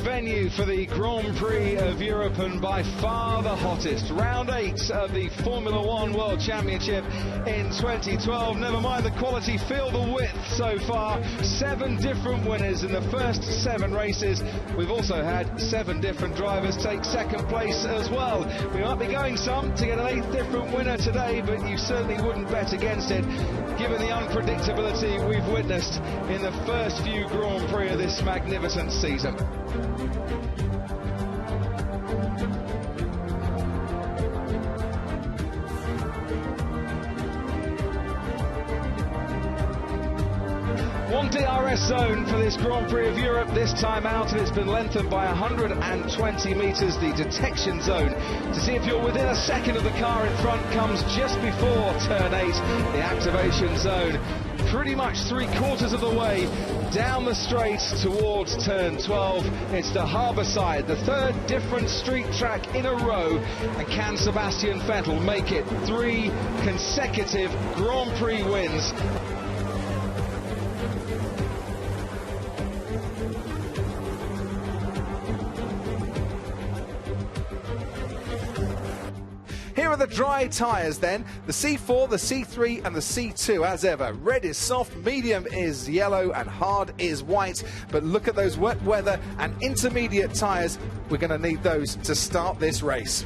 venue for the Grand Prix of Europe, and by far the hottest. Round 8 of the Formula One World Championship in 2012. Never mind the quality, feel the width so far. 7 different winners in the first 7 races. We've also had 7 different drivers take second place as well. We might be going some to get an 8th different winner today, but you certainly wouldn't bet against it, given the unpredictability we've witnessed in the first few Grand Prix of this magnificent season. One DRS zone for this Grand Prix of Europe this time out, and it's been lengthened by 120 metres. The detection zone, to see if you're within a second of the car in front, comes just before turn 8. The activation zone pretty much 3/4 of the way down the straight towards turn 12. It's the harbour side, the 3rd different street track in a row, and can Sebastian Vettel make it 3 consecutive Grand Prix wins? Here are the dry tyres then, the C4, the C3 and the C2 as ever. Red is soft, medium is yellow and hard is white. But look at those wet weather and intermediate tyres. We're going to need those to start this race.